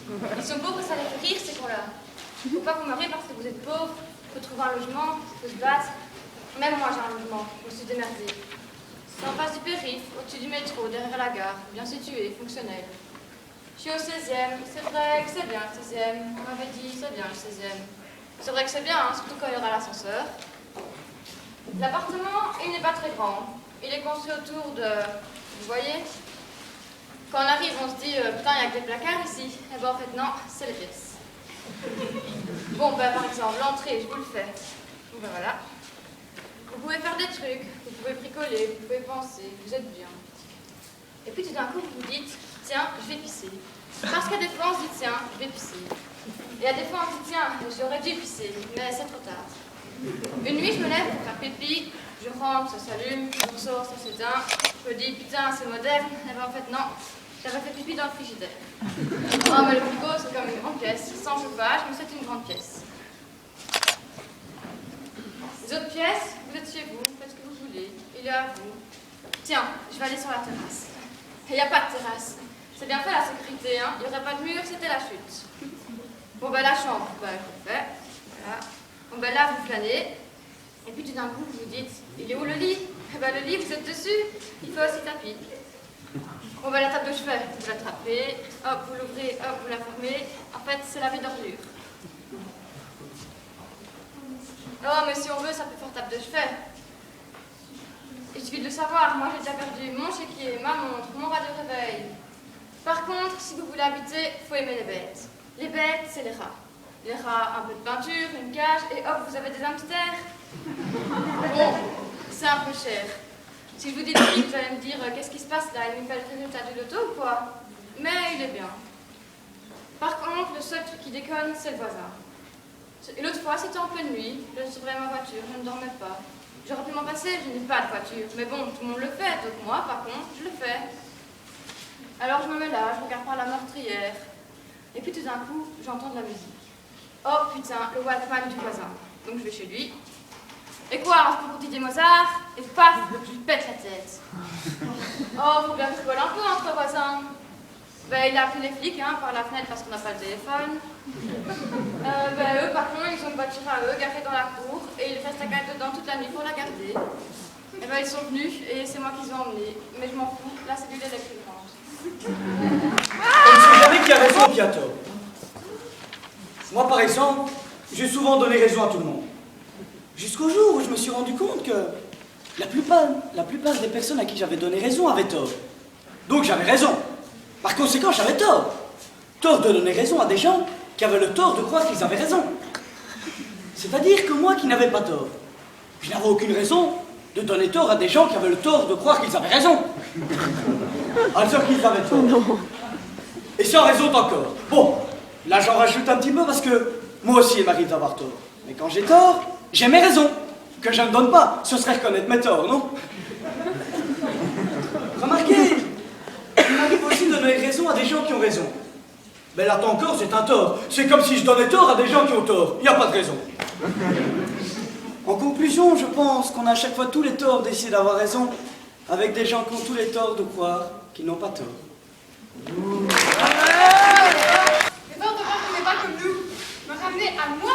Ils sont pauvres et ça les fait rire, ces cons-là. Faut pas vous marier parce que vous êtes pauvre, faut trouver un logement, faut se battre. Même moi j'ai un logement, je me suis démerdée. C'est en face du périph', au-dessus du métro, derrière la gare, bien situé, fonctionnel. Je suis au 16e, c'est vrai que c'est bien le 16e. On m'avait dit c'est bien le 16e. C'est vrai que c'est bien, hein, surtout quand il y aura l'ascenseur. L'appartement, il n'est pas très grand. Il est construit autour de... Vous voyez? Quand on arrive, on se dit putain, il n'y a que des placards ici. Et ben en fait, non, c'est les pièces. Bon, ben par exemple, l'entrée, je vous le fais. Ben voilà. Vous pouvez faire des trucs, vous pouvez bricoler, vous pouvez penser, vous êtes bien. Et puis tout d'un coup, vous vous dites, tiens, je vais pisser. Parce qu'à des fois, on se dit, tiens, je vais pisser. Et à des fois, on se dit, tiens, j'aurais dû pisser, mais c'est trop tard. Une nuit, je me lève pour faire pipi, je rentre, ça s'allume, je ressors, ça s'éteint. Je me dis, putain, c'est moderne. Et ben en fait, non, j'avais fait pipi dans le frigidaire. Oh, mais le frigo, c'est comme une grande pièce, sans chauffage, mais c'est une grande pièce. Les autres pièces, vous êtes chez vous, faites ce que vous voulez, il est à vous. Tiens, je vais aller sur la terrasse. Et il n'y a pas de terrasse. C'est bien fait la sécurité, hein. Il n'y aurait pas de mur, c'était la chute. Bon, ben la chambre, ben je fais. Voilà. Bon, ben là, vous flânez. Et puis tout d'un coup, vous vous dites, il est où le lit? Eh ben le lit, vous êtes dessus. Il fait aussi tapis. Bon, ben la table de chevet, vous l'attrapez. Hop, vous l'ouvrez, hop, vous la fermez. En fait, c'est la vie d'ordure. Oh, mais si on veut, ça peut faire table de chevet. Il suffit de le savoir, moi j'ai déjà perdu mon chéquier, ma montre, mon radio-réveil. Par contre, si vous voulez habiter, il faut aimer les bêtes. Les bêtes, c'est les rats. Les rats, un peu de peinture, une cage, et hop, vous avez des hamsters. Bon, c'est un peu cher. Si je vous dis le prix, vous allez me dire, qu'est-ce qui se passe là? Il me fait le résultat du loto ou quoi? Mais il est bien. Par contre, le seul truc qui déconne, c'est le voisin. Et l'autre fois, c'était en pleine nuit, je surveillais ma voiture, je ne dormais pas. J'aurais pu m'en passer, je n'ai pas de voiture. Mais bon, tout le monde le fait, donc moi, par contre, je le fais. Alors je me mets là, je regarde par la meurtrière. Et puis tout d'un coup, j'entends de la musique. Oh putain, le Walkman du voisin. Donc je vais chez lui. Et quoi, on se pour Didier Mozart, et paf, je lui pète la tête. Oh, faut bien que je rigole un peu entre voisins. Ben, il a appelé les flics hein, par la fenêtre parce qu'on n'a pas le téléphone. Ben, eux, par contre, ils ont une voiture à eux, garée dans la cour, et ils restent à garder dedans toute la nuit pour la garder. Et ben, ils sont venus, et c'est moi qui les ai emmenés. Mais je m'en fous, la cellule elle est plus grande. On ne sait jamais qui a raison et qui a tort. Moi, par exemple, j'ai souvent donné raison à tout le monde. Jusqu'au jour où je me suis rendu compte que la plupart des personnes à qui j'avais donné raison avaient tort. Donc j'avais raison. Par conséquent, j'avais tort. Tort de donner raison à des gens qui avaient le tort de croire qu'ils avaient raison. C'est-à-dire que moi qui n'avais pas tort, je n'avais aucune raison de donner tort à des gens qui avaient le tort de croire qu'ils avaient raison. Alors qu'ils avaient tort. Non. Et sans raison encore. Bon, là j'en rajoute un petit peu parce que moi aussi il m'arrive d'avoir tort. Mais quand j'ai tort, j'ai mes raisons. Que je ne donne pas, ce serait reconnaître mes torts, non? Remarquez, il m'arrive aussi de donner raison à des gens qui ont raison. Mais là encore, c'est un tort. C'est comme si je donnais tort à des gens qui ont tort. Il n'y a pas de raison. En conclusion, je pense qu'on a à chaque fois tous les torts d'essayer d'avoir raison avec des gens qui ont tous les torts de croire qu'ils n'ont pas tort. Les torts de croire qu'on n'est pas comme nous me ramener à moi,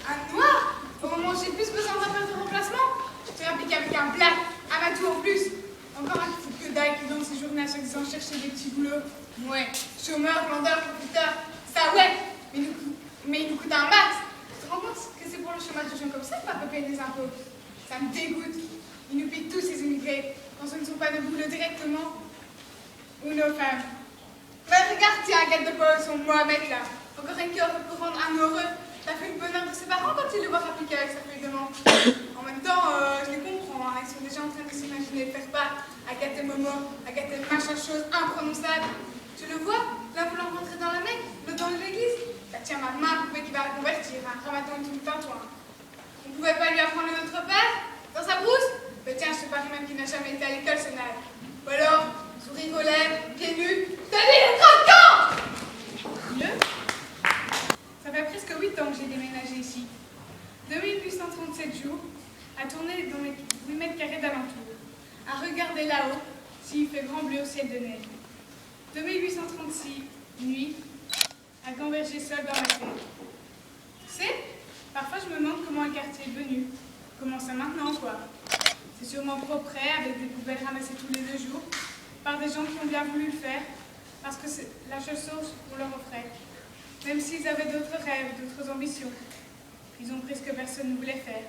un noir, au moment où j'ai plus besoin d'un peu de remplacement. Je te impliqué avec un black, à ma tour en plus. Encore un petit que dalle qui donne ses journées à chaque disant chercher des petits boulots. Ouais, chômeur, vendeur, profiteur, ça ouais, mais il nous coûte un max. Tu te rends compte que c'est pour le chômage de gens comme ça qu'on va pas payer des impôts? Ça me dégoûte. Ils nous payent tous ces immigrés, quand ce ne sont pas nos boulots directement, ou nos femmes. Mais regarde, tiens, Agathe de Paul, son Mohamed là. Encore un cœur pour rendre un heureux. T'as fait le bonheur de ses parents quand ils le voient appliquer avec sa feuille de manche. En même temps, je les comprends, hein. Ils sont déjà en train de s'imaginer faire part Agathe et Momo, Agathe et machin chose imprononçable. Tu le vois, là voulant rentrer dans la Mecque, l'autre dans l'église. Bah tiens, ma main pouvait qu'il va la convertir, hein. Ramadan tout le temps, toi. On pouvait pas lui apprendre le Notre Père dans sa brousse? Bah tiens, je te parie même qu'il n'a jamais été à l'école, ce nage. Ou alors, sourire aux lèvres, pieds nus, t'as dit le trinquant! Ça fait presque 8 ans que j'ai déménagé ici. 2837 jours, à tourner dans les 8 mètres carrés d'alentour, à regarder là-haut s'il fait grand bleu au ciel de neige. 2836 nuits, à seule dans ma tête. Tu sais, parfois je me demande comment le quartier est devenu. Comment ça maintenant, quoi. C'est sûrement propre, avec des poubelles ramassées tous les 2 jours, par des gens qui ont bien voulu le faire, parce que c'est la seule source qu'on leur offrait. Même s'ils avaient d'autres rêves, d'autres ambitions, ils ont pris ce que personne ne voulait faire.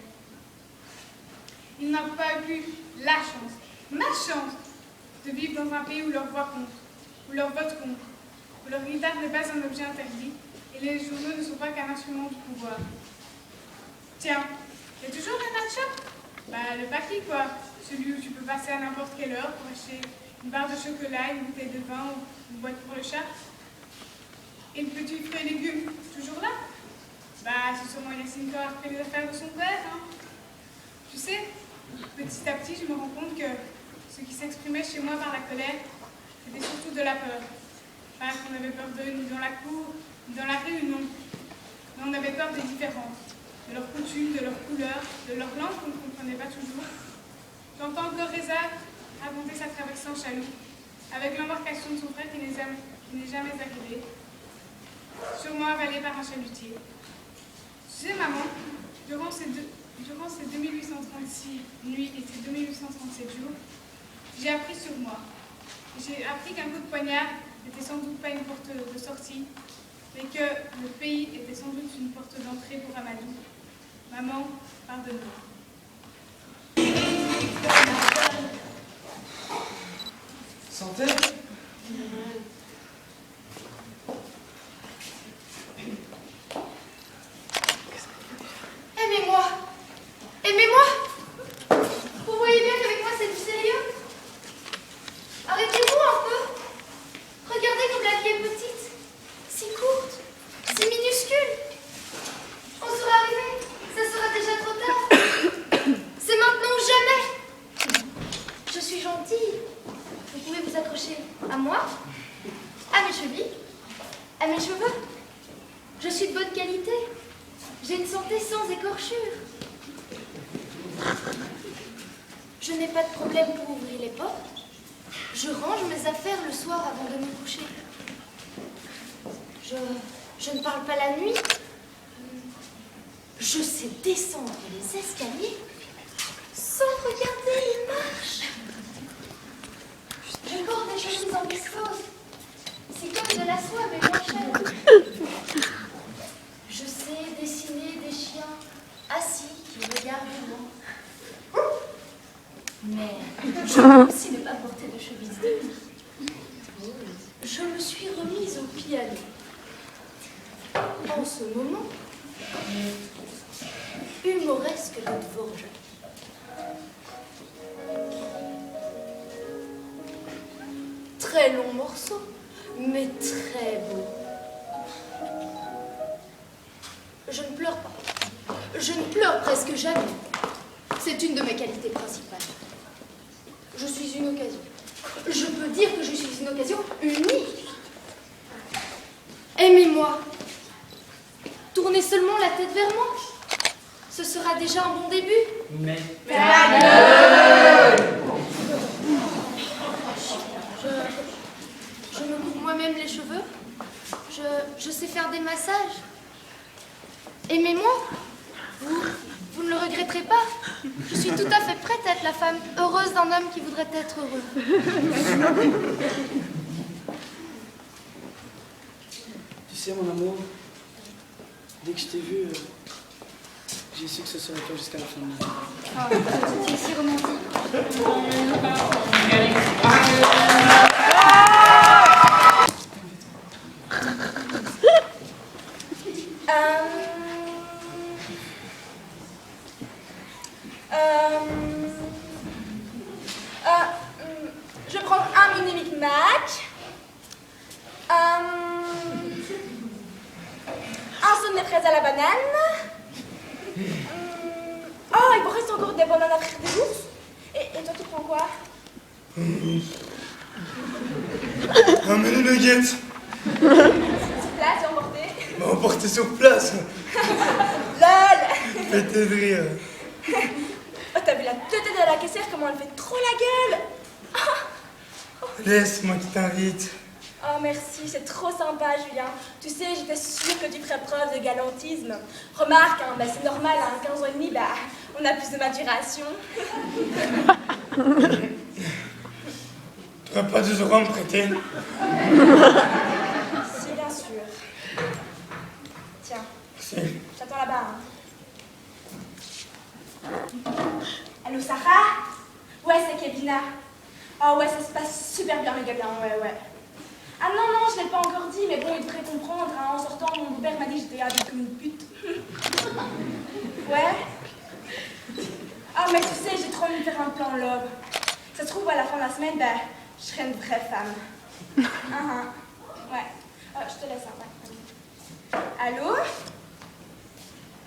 Ils n'ont pas eu la chance, ma chance, de vivre dans un pays où leur voix compte, où leur vote compte, où leur guitare n'est pas un objet interdit et les journaux ne sont pas qu'un instrument du pouvoir. Tiens, il y a toujours un match-up. Bah, le paquet, quoi. Celui où tu peux passer à n'importe quelle heure pour acheter une barre de chocolat, une bouteille de vin ou une boîte pour le chat. Et le petit fruit et légumes, toujours là. Bah, c'est sûrement Yacine qui a repris les affaires de son père, hein. Tu sais, petit à petit, je me rends compte que ce qui s'exprimait chez moi par la colère, c'était surtout de la peur. Pas qu'on avait peur d'eux, ni dans la cour, ni dans la rue, non. Mais on avait peur des différences, de leurs coutumes, de leurs couleurs, de leur langue qu'on ne comprenait pas toujours. J'entends encore Reza raconter sa traversée en chaloupe, avec l'embarcation de son frère qui n'est jamais arrivé, sûrement avalé par un chalutier. Tu sais, maman, durant ces 2836 nuits et ces 2837 jours, j'ai appris sur moi. J'ai appris qu'un coup de poignard n'était sans doute pas une porte de sortie, mais que le pays était sans doute une porte d'entrée pour Amadou. Maman, pardonne-moi. Santé? Aimez-moi. Aimez-moi. Vous voyez bien qu'avec moi c'est du sérieux. Arrêtez-vous un peu. Regardez comme la vie est petite, si courte, si minuscule. On sera arrivé, ça sera déjà trop tard. C'est maintenant ou jamais. Je suis gentille. Vous pouvez vous accrocher à moi, à mes chevilles, à mes cheveux. Je suis de bonne qualité. J'ai une santé sans écorchure. Je n'ai pas de problème pour ouvrir les portes. Je range mes affaires le soir avant de me coucher. Je ne parle pas la nuit. Je sais descendre les escaliers sans regarder les marches. Je porte des chemises en viscose. C'est comme de la soie, mais moins chère. Je sais dessiner des chiens assis qui regardent loin. Mais je peux aussi ne pas porter de chemise de nuit. Je me suis remise au piano. En ce moment, humoresque de Dvorak. Très long morceau, mais très beau. Je ne pleure pas. Je ne pleure presque jamais. C'est une de mes qualités principales. Je suis une occasion. Je peux dire que je suis une occasion unique. Aimez-moi. Tournez seulement la tête vers moi. Ce sera déjà un bon début. Mais... Je me coupe moi-même les cheveux. Je sais faire des massages. Aimez-moi. Vous ne le regretterez pas. Je suis tout à fait prête à être la femme heureuse d'un homme qui voudrait être heureux. Tu sais, mon amour, dès que je t'ai vu, j'ai su que ce serait toi jusqu'à la fin de ma vie. Oh, c'est si romantique. Je prends un mini Mic Mac, un sonnet fraise à la banane. Oh, il me reste encore des bananes à frire des ours. Et toi, tu prends quoi? Un menu nuggets. Sur place, et emporté. M'a emporté sur place. LOL. Pété de rire. Oh, t'as vu la tête de la caissière, comment elle fait trop la gueule. Laisse-moi qui t'invite. Oh merci, c'est trop sympa Julien. Tu sais, j'étais sûre que tu ferais preuve de galantisme. Remarque, hein, bah, c'est normal, à 15 ans et demi, bah, on a plus de maturation. T'aurais pas 2 euros à me prêter? Si, bien sûr. Tiens, Merci. j'attends là-bas. Hein. Allô, Sarah? Ouais, c'est Kevina. Oh ouais, ça se passe super bien, méga bien, ouais. Ah non, non, je l'ai pas encore dit, mais bon, il devrait comprendre. Hein. En sortant, mon père m'a dit que j'étais habillée comme une pute. Ouais. Ah, mais tu sais, j'ai trop envie de faire un plan love. Ça se trouve, à la fin de la semaine, ben, je serai une vraie femme. Ouais. Je te laisse, hein, ouais. Allô?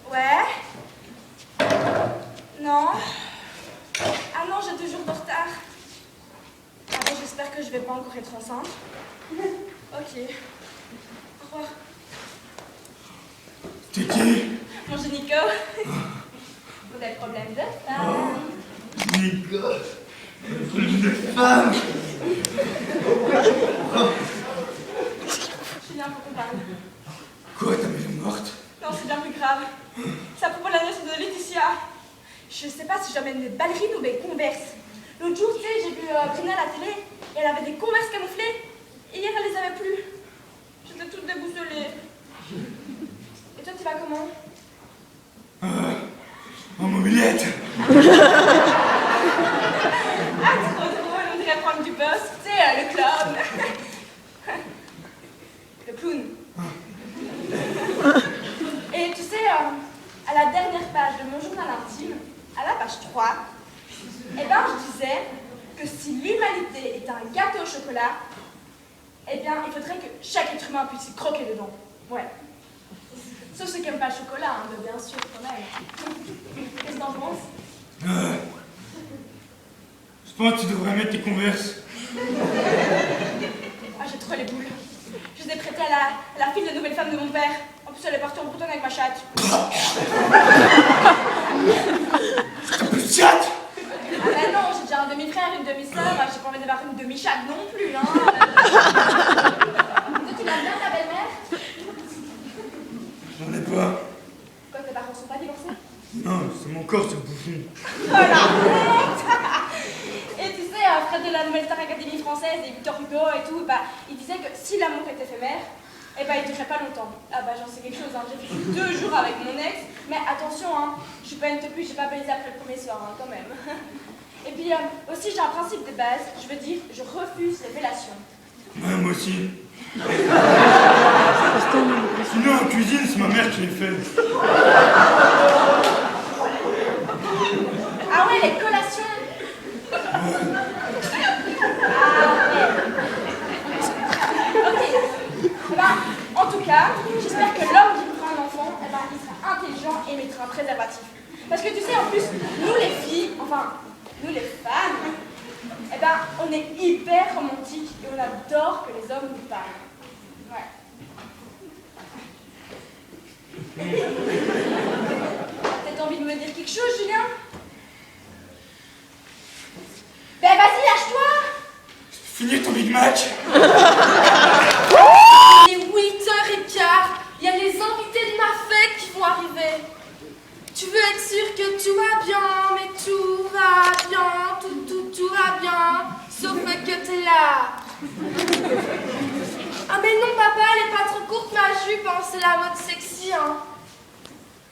Ouais? Non? Ah non, j'ai 2 jours de retard. Ah bon, j'espère que je vais pas encore être enceinte. Ok. Au revoir. T'es qui? Mon Nico. Vous avez problème de femme. Nico. Problème de femme. Julien, faut qu'on parle. Quoi, ta maison morte? Non, c'est bien plus grave. C'est à propos de la naissance de Laetitia. Je sais pas si j'emmène mes ballerines ou mes converses. L'autre jour, tu sais, j'ai vu Brina à la télé et elle avait des converses camouflées. Et hier, elle les avait plus. J'étais toute déboussolée. Et toi, tu vas comment? En mobilette. Ah, trop drôle, on dirait prendre du buzz. Tu sais, le clown. Le clown. Et tu sais, à la dernière page de mon journal intime, à la page 3, eh ben, je disais que si l'humanité est un gâteau au chocolat, eh bien, il faudrait que chaque être humain puisse y croquer dedans. Ouais. Sauf ceux qui n'aiment pas le chocolat, hein, mais bien sûr, quand même. Qu'est-ce que t'en penses? Je pense que tu devrais mettre tes converses. Ah, j'ai trop les boules. Je les ai prêtées à la fille de nouvelle femme de mon père. En plus, elle est partie en Bretagne avec ma chatte. T'as plus de chatte? Ah bah non, j'ai déjà un demi-frère, une demi-sœur, j'ai pas envie d'avoir une demi-chatte non plus, hein. Toi, tu l'aimes bien, ta belle-mère? J'en ai pas. Quoi, tes parents sont pas divorcés? Non, c'est mon corps, ce bouffon. Oh la honte. Et tu sais, Fred de la Nouvelle Star Académie Française et Victor Hugo et tout, bah, il disait que si l'amour est éphémère, eh ben, il durerait pas longtemps. Ah bah, j'en sais quelque chose, hein. J'ai vécu 2 jours avec mon ex, mais attention, hein, je suis pas une tepu, j'ai pas baisé après le premier soir, hein, quand même. Et puis, aussi, j'ai un principe de base, je veux dire, je refuse les fellations. Ouais, moi aussi. Sinon, en cuisine, c'est ma mère qui les fait. Ah ouais, les collations. Ah ouais. Ok. Ben, en tout cas, j'espère que l'homme qui prend un enfant, eh ben, il sera intelligent et mettra un préservatif. Parce que tu sais, en plus, nous les filles, enfin, nous les femmes, eh ben, on est hyper romantiques et on adore que les hommes nous parlent. Ouais. T'as peut-être envie de me dire quelque chose, Julien? Ben vas-y, lâche-toi! Finir ton Big Mac. Il est 8h15, il y a les invités de ma fête qui vont arriver. Tu veux être sûr que tout va bien, mais tout va bien, tout va bien, sauf que t'es là. Ah mais non papa, elle est pas trop courte ma jupe, hein, c'est la mode sexy. Hein.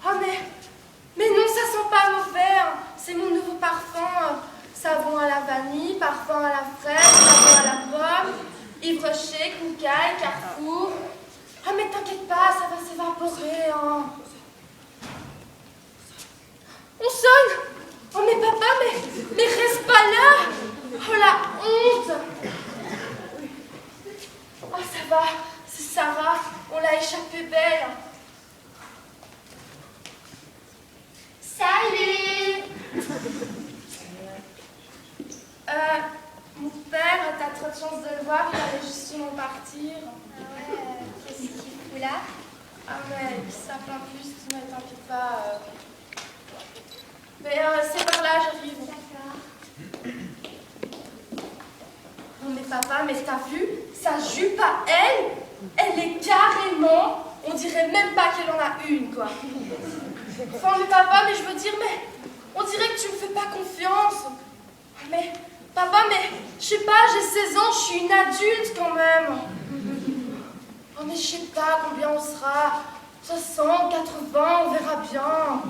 Ah mais non, ça sent pas mauvais, hein. C'est mon nouveau parfum. Savon à la vanille, parfum à la fraise, savon à la pomme, Yves Rocher, Koukaï, Carrefour. Ah mais t'inquiète pas, ça va s'évaporer, hein. On sonne. Oh mais papa, mais reste pas là. Oh la honte. Oh ça va, c'est Sarah, on l'a échappé belle. Salut. Mon père, t'as trop de chance de le voir, il allait justement partir. Ah ouais, qu'est-ce qu'il fout là? Ah mais ça plaint plus, mais t'inquiète pas. Mais c'est par là, j'arrive. D'accord. Oh mais papa, mais t'as vu sa jupe à elle est carrément, on dirait même pas qu'elle en a une, quoi. Enfin, mais papa, mais je veux dire, mais on dirait que tu me fais pas confiance. Mais, papa, mais je sais pas, j'ai 16 ans, je suis une adulte quand même. Oh, mais je sais pas combien on sera. 60, 80, on verra bien.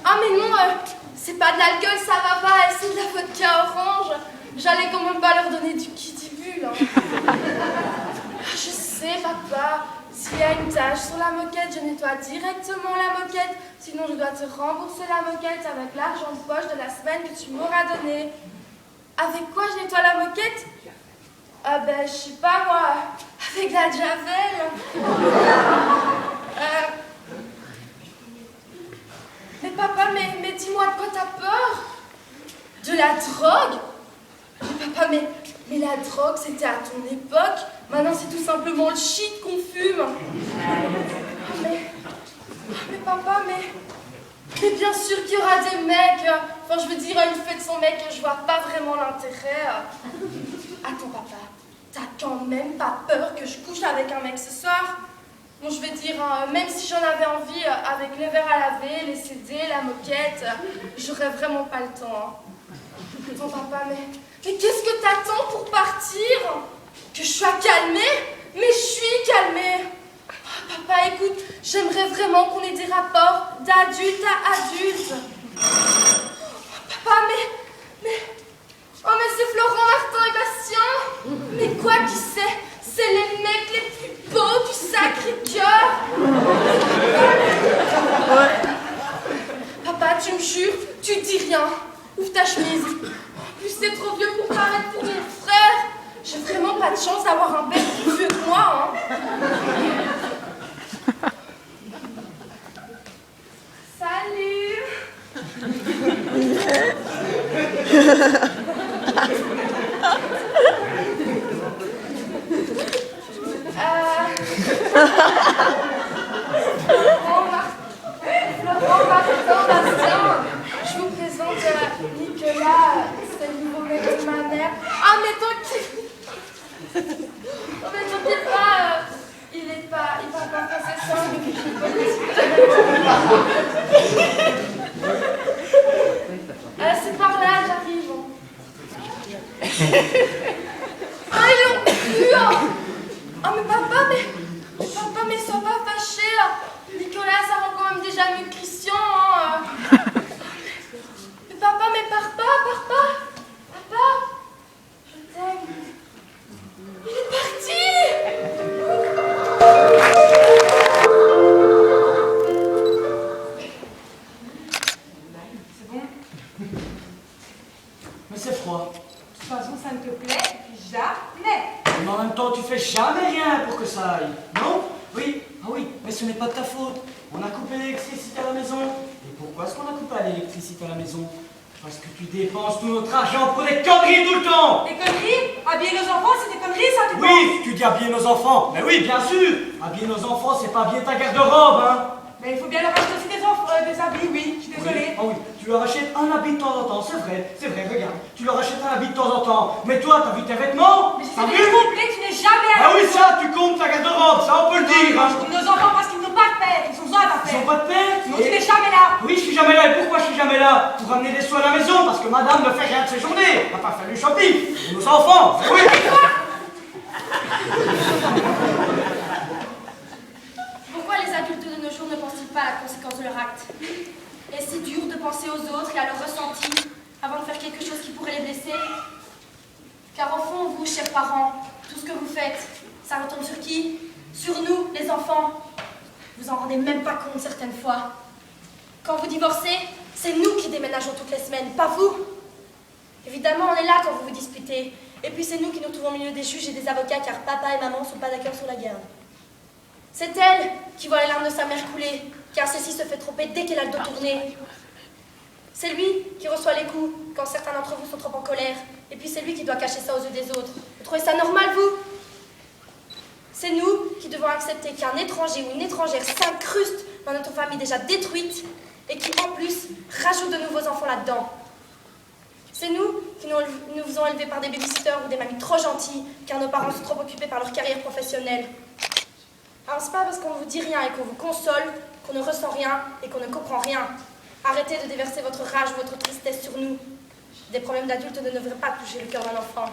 Ah, mais non, c'est pas de l'alcool, ça va pas, c'est de la vodka orange. J'allais quand même pas leur donner du kitibule. Je sais, papa, s'il y a une tache sur la moquette, je nettoie directement la moquette. Sinon, je dois te rembourser la moquette avec l'argent de poche de la semaine que tu m'auras donné. Avec quoi je nettoie la moquette? Ah ben, je sais pas moi, avec la javel. Mais papa, mais dis-moi de quoi t'as peur? De la drogue? Mais papa, mais la drogue, c'était à ton époque. Maintenant, c'est tout simplement le shit qu'on fume. Mais papa, mais bien sûr qu'il y aura des mecs. Enfin, je veux dire, une fête sans mec, je vois pas vraiment l'intérêt. Attends, papa, t'as quand même pas peur que je couche avec un mec ce soir? Bon, je veux dire, même si j'en avais envie, avec les verres à laver, les CD, la moquette, j'aurais vraiment pas le temps. Attends, papa, mais qu'est-ce que t'attends pour partir? Que je sois calmée? Mais je suis calmée. Oh, papa, écoute, j'aimerais vraiment qu'on ait des rapports d'adulte à adulte. Oh, papa, oh, mais c'est Florent, Martin et Bastien. Mais quoi qui c'est? C'est les mecs les plus beaux du Sacré-Cœur. Papa, tu me jures, tu dis rien. Ouvre ta chemise. En plus, t'es trop vieux pour paraître pour mon frère. J'ai vraiment pas de chance d'avoir un père plus vieux que moi, hein. Salut. Florent, Martin, Bastien, je vous présente Nicolas, c'est le nouveau mec de ma mère. Ah, mais t'inquiète pas, il parle pas français sans depuis qu'il connaît. C'est par là, j'arrive. Ah, ils l'ont pu, hein. Ah, mais papa, mais sois pas fâché. Nicolas, ça rend quand même déjà mieux que Christian, hein. Mais papa, mais pars pas. Papa, je t'aime. Il est parti. C'est bon? Mais c'est froid. De toute façon, ça ne te plaît jamais. Mais en même temps, tu fais jamais rien pour que ça aille. Non? Oui. Ah oui, mais ce n'est pas de ta faute. On a coupé l'électricité à la maison. Et pourquoi est-ce qu'on a coupé l'électricité à la maison? Parce que tu dépenses tout notre argent pour des conneries tout le temps. Des conneries? Habiller nos enfants, c'est des conneries, ça, tu penses? Oui, tu dis habiller nos enfants. Mais oui, bien sûr. Habiller nos enfants, c'est pas habiller ta garde-robe, hein. Mais il faut bien leur acheter aussi des habits, oui, je suis désolée. Oui. Ah oui, tu leur achètes un habit de temps en temps, c'est vrai, regarde. Tu leur achètes un habit de temps en temps. Mais toi, t'as vu tes vêtements? Mais T'as c'est vu? complet, tu n'es jamais à Ah oui, ça, tu comptes ta garde-robe, ça on peut le dire. Hein. Comme nos enfants parce qu'ils n'ont pas de père, ils sont seuls à Ils faire. ont pas de père. Sinon tu n'es jamais là. Oui, je suis jamais là. Et pourquoi je suis jamais là? Pour ramener des sous à la maison, parce que madame ne fait rien de ses journées. On va pas faire du shopping pour nos enfants. Oui. Pourquoi les adultes de nos jours ne pensent-ils pas à la conséquence de leur acte? Est-ce si dur de penser aux autres et à leurs ressentis avant de faire quelque chose qui pourrait les blesser? Car au fond, vous, chers parents, tout ce que vous faites, ça retombe sur qui? Sur nous, les enfants. Vous en rendez même pas compte certaines fois. Quand vous divorcez, c'est nous qui déménageons toutes les semaines, pas vous. Évidemment, on est là quand vous vous disputez. Et puis c'est nous qui nous trouvons au milieu des juges et des avocats car papa et maman ne sont pas d'accord sur la garde. C'est elle qui voit les larmes de sa mère couler, car celle-ci se fait tromper dès qu'elle a le dos tourné. C'est lui qui reçoit les coups quand certains d'entre vous sont trop en colère, et puis c'est lui qui doit cacher ça aux yeux des autres. Vous trouvez ça normal, vous? C'est nous qui devons accepter qu'un étranger ou une étrangère s'incruste dans notre famille déjà détruite, et qui en plus rajoute de nouveaux enfants là-dedans. C'est nous qui nous vous ont élevés par des babysitters ou des mamies trop gentilles, car nos parents sont trop occupés par leur carrière professionnelle. Alors c'est pas parce qu'on vous dit rien et qu'on vous console qu'on ne ressent rien et qu'on ne comprend rien. Arrêtez de déverser votre rage, votre tristesse sur nous. Des problèmes d'adultes ne devraient pas toucher le cœur d'un enfant.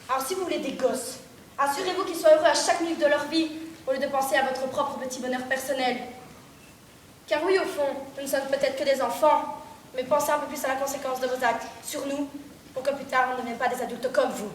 Alors si vous voulez des gosses, assurez-vous qu'ils soient heureux à chaque minute de leur vie, au lieu de penser à votre propre petit bonheur personnel. Car oui, au fond, nous ne sommes peut-être que des enfants, mais pensez un peu plus à la conséquence de vos actes sur nous, pour que plus tard on ne devienne pas des adultes comme vous.